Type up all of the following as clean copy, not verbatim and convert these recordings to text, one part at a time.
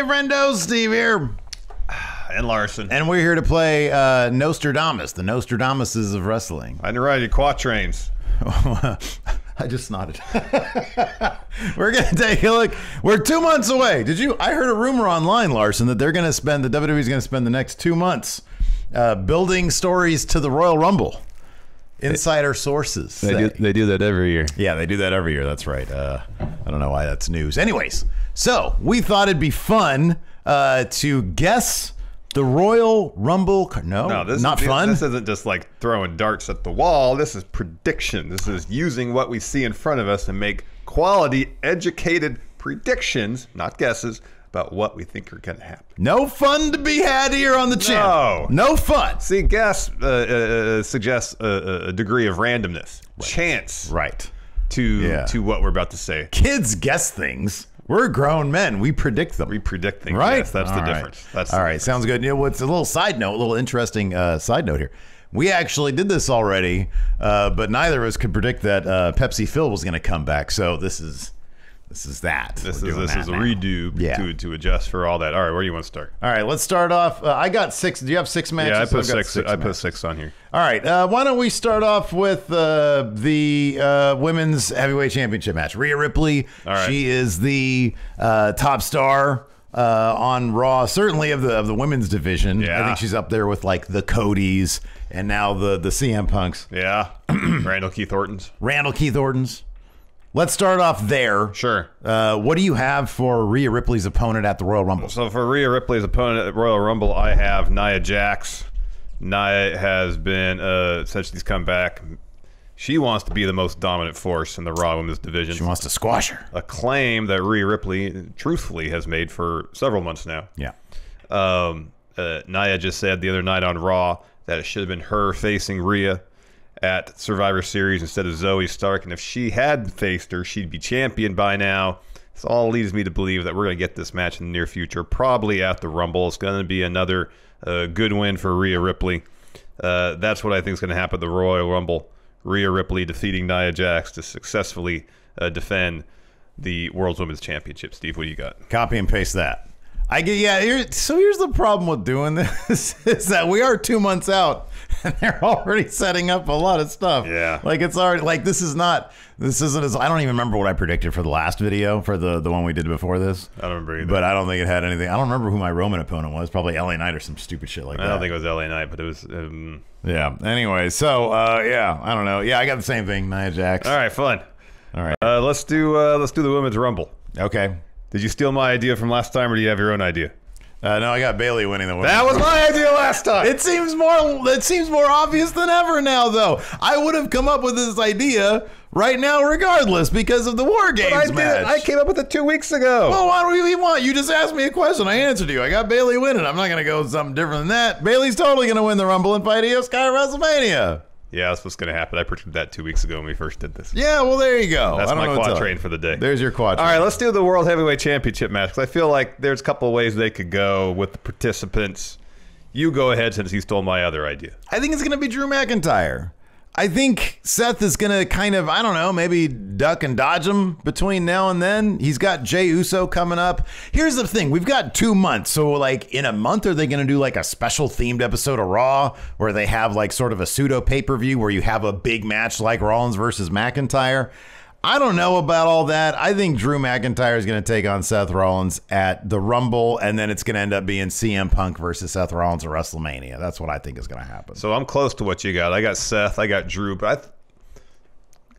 Friendo, Steve here. And Larson. And we're here to play Nostradamus, the Nostradamuses of wrestling. I didn't write any quatrains. I just nodded. We're going to take a look. We're 2 months away. I heard a rumor online, Larson, that the WWE is going to spend the next 2 months building stories to the Royal Rumble. Insider sources. They do that every year. Yeah, they do that every year. That's right. I don't know why that's news. Anyways, so we thought it'd be fun to guess the Royal Rumble. No, this not fun. This isn't just like throwing darts at the wall. This is prediction. This is using what we see in front of us and make quality, educated predictions, not guesses, about what we think are going to happen. No fun to be had here on the channel. No fun. See, guess suggests a degree of randomness, chance, right, to what we're about to say. Kids guess things. We're grown men. We predict them. We predict things. Right? Yes, that's the difference. That's all right. Sounds good. You know, what's a little side note, a little interesting side note here. We actually did this already, but neither of us could predict that Pepsi Phil was going to come back. So this is that. This is a redo to adjust for all that. All right, where do you want to start? All right, let's start off. I got 6. Do you have 6 matches? Yeah, I put six. I put 6 on here. All right, why don't we start off with the women's heavyweight championship match? Rhea Ripley. All right. She is the top star on Raw, certainly of the women's division. Yeah. I think she's up there with like the Codys and now the CM Punks. Yeah, Randall Keith Orton's. Let's start off there. Sure. What do you have for Rhea Ripley's opponent at the Royal Rumble? So for Rhea Ripley's opponent at Royal Rumble, I have Nia Jax. Nia has been, since she's come back, she wants to be the most dominant force in the Raw Women's division. She wants to squash her. A claim that Rhea Ripley, truthfully, has made for several months now. Yeah. Nia just said the other night on Raw that it should have been her facing Rhea at Survivor Series instead of Zoe Stark, and if she had faced her, she'd be champion by now. This all leads me to believe that we're going to get this match in the near future, probably at the Rumble. It's going to be another good win for Rhea Ripley. That's what I think is going to happen at the Royal Rumble. Rhea Ripley defeating Nia Jax to successfully defend the World Women's Championship. Steve, what do you got? Copy and paste that. So here's the problem with doing this is that we are 2 months out and they're already setting up a lot of stuff. Yeah. Like it's already like this isn't as I don't even remember what I predicted for the last video for the one we did before this. I don't remember either. But I don't think it had anything. I don't remember who my Roman opponent was. Probably LA Knight or some stupid shit like that. I don't think it was LA Knight, but it was yeah. Anyway, so yeah, I don't know. Yeah, I got the same thing, Nia Jax. All right, fun. All right. Let's do the Women's Rumble. Okay. Did you steal my idea from last time, or do you have your own idea? No, I got Bailey winning the women's. That was my idea last time. It seems more obvious than ever now, though. I would have come up with this idea right now, regardless, because of the War Games match. I came up with it 2 weeks ago. Well, why do you want? You just asked me a question. I answered you. I got Bailey winning. I'm not going to go with something different than that. Bailey's totally going to win the Rumble and fight Io Sky at WrestleMania. Yeah, that's what's going to happen. I predicted that 2 weeks ago when we first did this. Yeah, well, there you go. That's my quatrain for the day. There's your quatrain. All right, let's do the World Heavyweight Championship match, because I feel like there's a couple of ways they could go with the participants. You go ahead since you stole my other idea. I think it's going to be Drew McIntyre. I think Seth is going to kind of, I don't know, maybe duck and dodge him between now and then. He's got Jey Uso coming up. Here's the thing. We've got 2 months. So like in a month, are they going to do like a special themed episode of Raw where they have like sort of a pseudo pay-per-view where you have a big match like Rollins versus McIntyre? I don't know about all that. I think Drew McIntyre is going to take on Seth Rollins at the Rumble, and then it's going to end up being CM Punk versus Seth Rollins at WrestleMania. That's what I think is going to happen. So I'm close to what you got. I got Seth, I got Drew, but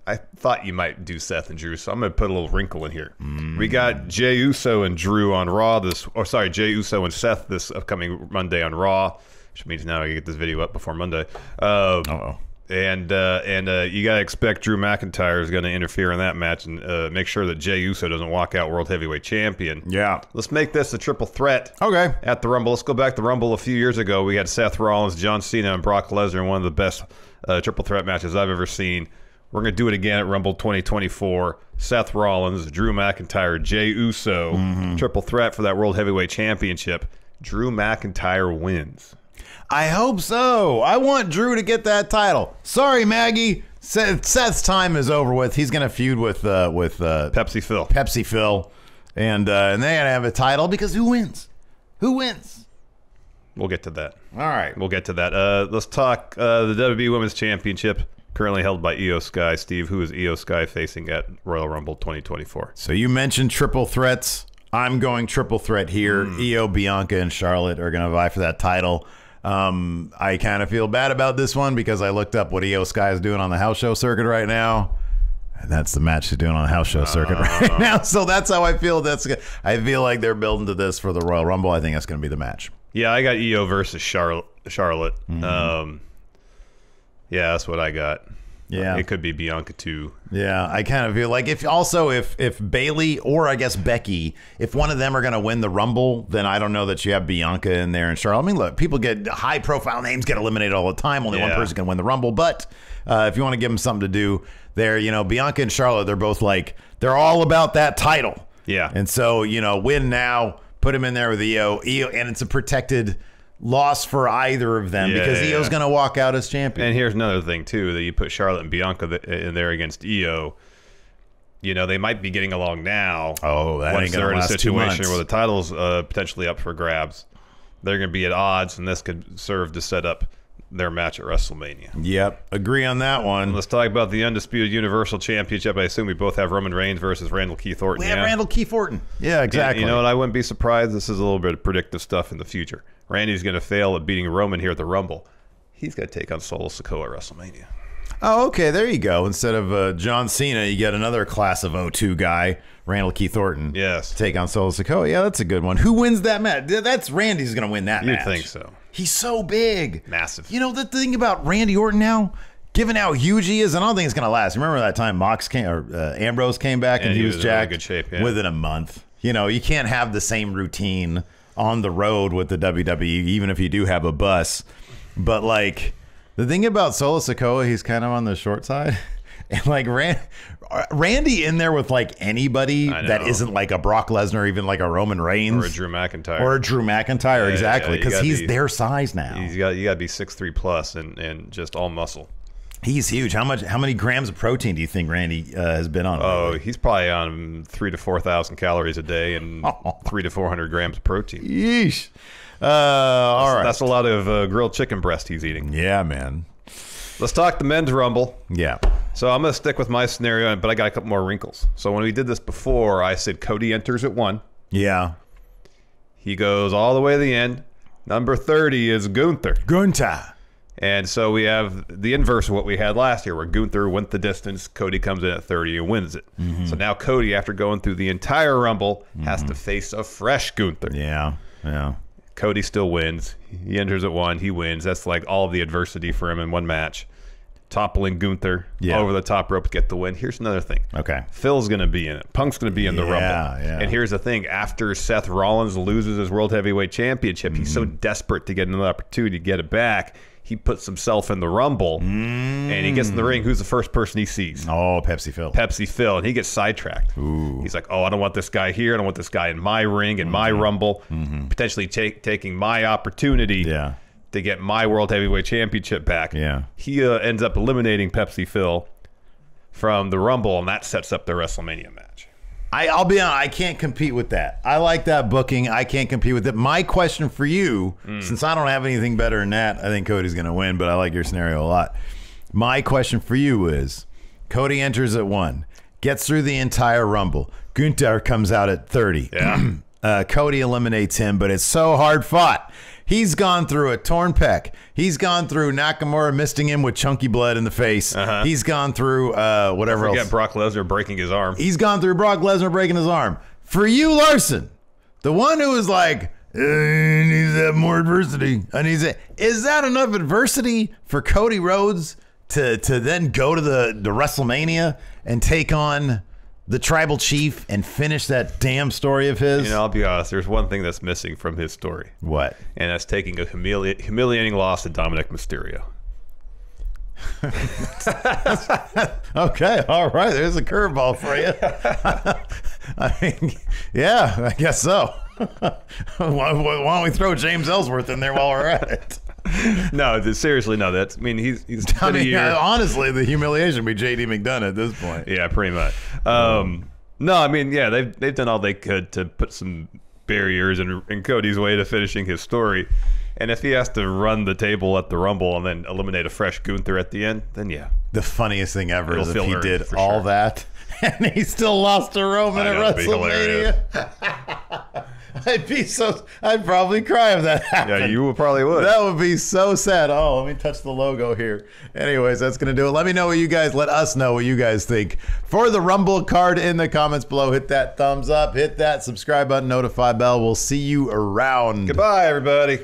I thought you might do Seth and Drew, so I'm going to put a little wrinkle in here. We got Jey Uso and Drew on Raw Jey Uso and Seth this upcoming Monday on Raw, which means now I get this video up before Monday. And you got to expect Drew McIntyre is going to interfere in that match and make sure that Jey Uso doesn't walk out World Heavyweight Champion. Yeah. Let's make this a triple threat. Okay. At the Rumble. Let's go back to the Rumble a few years ago. We had Seth Rollins, John Cena, and Brock Lesnar in one of the best triple threat matches I've ever seen. We're going to do it again at Rumble 2024. Seth Rollins, Drew McIntyre, Jey Uso. Triple threat for that World Heavyweight Championship. Drew McIntyre wins. I hope so. I want Drew to get that title. Sorry, Maggie. Seth's time is over with. He's going to feud with Pepsi Phil. Pepsi Phil. and they gotta have a title because who wins? Who wins? We'll get to that. All right, We'll get to that. Let's talk the WWE Women's Championship, currently held by Io Sky. Steve, who is Io Sky facing at Royal Rumble 2024? So you mentioned triple threats. I'm going triple threat here. Io, Bianca, and Charlotte are gonna vie for that title. I kind of feel bad about this one because I looked up what Io Sky is doing on the house show circuit right now. And that's the match she's doing on the house show circuit right now. So that's how I feel. I feel like they're building to this for the Royal Rumble. I think that's going to be the match. Yeah, I got Io versus Charlotte. Yeah, that's what I got. Yeah, it could be Bianca too. Yeah, I kind of feel like if Bayley or I guess Becky, if one of them are going to win the Rumble, then I don't know that you have Bianca in there and Charlotte. I mean, look, people get high profile names get eliminated all the time. Only one person can win the Rumble. But if you want to give them something to do there, Bianca and Charlotte, they're both like they're all about that title. Yeah, and so win now, put them in there with Io, and it's a protected loss for either of them because Io's going to walk out as champion. And here's another thing too, that you put Charlotte and Bianca in there against Io. They might be getting along now. Oh, that once ain't gonna they're in a last 2 situation months. where the title's potentially up for grabs, they're going to be at odds, and this could serve to set up their match at WrestleMania. Yep, agree on that one. Let's talk about the Undisputed Universal Championship. I assume we both have Roman Reigns versus Randall Keith Orton. We have Randall Keith Orton. Yeah, exactly. You know what? I wouldn't be surprised. This is a little bit of predictive stuff in the future. Randy's going to fail at beating Roman here at the Rumble. He's going to take on Solo Sikoa at WrestleMania. Oh, okay. There you go. Instead of John Cena, you get another class of 02 guy, Randall Keith Orton. Yes. To take on Solo Sikoa. Yeah, that's a good one. Who wins that match? That's Randy's going to win that match. You'd think so. He's so big. Massive. You know, the thing about Randy Orton now, given how huge he is, I don't think it's going to last. Remember that time Ambrose came back and he was jacked in really good shape, within a month. You can't have the same routine on the road with the WWE, even if you do have a bus. But like the thing about Solo Sikoa, he's kind of on the short side. And like Randy in there with like anybody that isn't like a Brock Lesnar, or even like a Roman Reigns or a Drew McIntyre. Exactly, because he's their size now. You got to be 6'3" plus and just all muscle. He's huge. How many grams of protein do you think Randy has been on? Oh, he's probably on 3,000 to 4,000 calories a day and 300 to 400 grams of protein. Yeesh. All right. That's a lot of grilled chicken breast he's eating. Yeah, man. Let's talk the men's Rumble. Yeah. So I'm going to stick with my scenario, but I got a couple more wrinkles. So when we did this before, I said Cody enters at 1. Yeah. He goes all the way to the end. Number 30 is Gunther. And so we have the inverse of what we had last year, where Gunther went the distance, Cody comes in at 30 and wins it. Mm-hmm. So now Cody, after going through the entire Rumble, has to face a fresh Gunther. Yeah. Cody still wins. He enters at 1. He wins. That's like all of the adversity for him in one match. Toppling Gunther over the top rope to get the win. Here's another thing. Okay. Phil's going to be in it. Punk's going to be in the Rumble. Yeah. And here's the thing. After Seth Rollins loses his World Heavyweight Championship, he's so desperate to get another opportunity to get it back, he puts himself in the Rumble, and he gets in the ring. Who's the first person he sees? Oh, Pepsi Phil. And he gets sidetracked. Ooh. He's like, I don't want this guy here. I don't want this guy in my ring, in my Rumble, potentially taking my opportunity to get my World Heavyweight Championship back. Yeah. He ends up eliminating Pepsi Phil from the Rumble, and that sets up the WrestleMania match. I'll be honest, I can't compete with that. I like that booking. I can't compete with it. My question for you, since I don't have anything better than that, I think Cody's going to win, but I like your scenario a lot. My question for you is, Cody enters at 1, gets through the entire Rumble. Gunther comes out at 30. Yeah. Cody eliminates him, but it's so hard fought. He's gone through a torn pec. He's gone through Nakamura misting him with chunky blood in the face. He's gone through whatever else. Brock Lesnar breaking his arm. He's gone through Brock Lesnar breaking his arm. For you, Larson, the one who is like, he needs to have more adversity. Is that enough adversity for Cody Rhodes to then go to the WrestleMania and take on the Tribal Chief and finish that damn story of his? I'll be honest. There's one thing that's missing from his story. What? And that's taking a humiliating loss to Dominic Mysterio. Okay, all right. There's a curveball for you. I mean, yeah, I guess so. Why don't we throw James Ellsworth in there while we're at it? No, seriously, no. He's been a year. Honestly, the humiliation would be JD McDonough at this point. Yeah, pretty much. No, I mean, yeah, they've done all they could to put some barriers in Cody's way to finishing his story. And if he has to run the table at the Rumble and then eliminate a fresh Gunther at the end, then yeah. The funniest thing ever It'll is if he feel did earned, for all sure. that and he still lost to Roman at That'd be hilarious. WrestleMania. I'd probably cry if that happened. Yeah, you probably would. That would be so sad. Oh, let me touch the logo here. Anyways, that's going to do it. Let us know what you guys think. For the Rumble card in the comments below, hit that thumbs up, hit that subscribe button, notify bell. We'll see you around. Goodbye, everybody.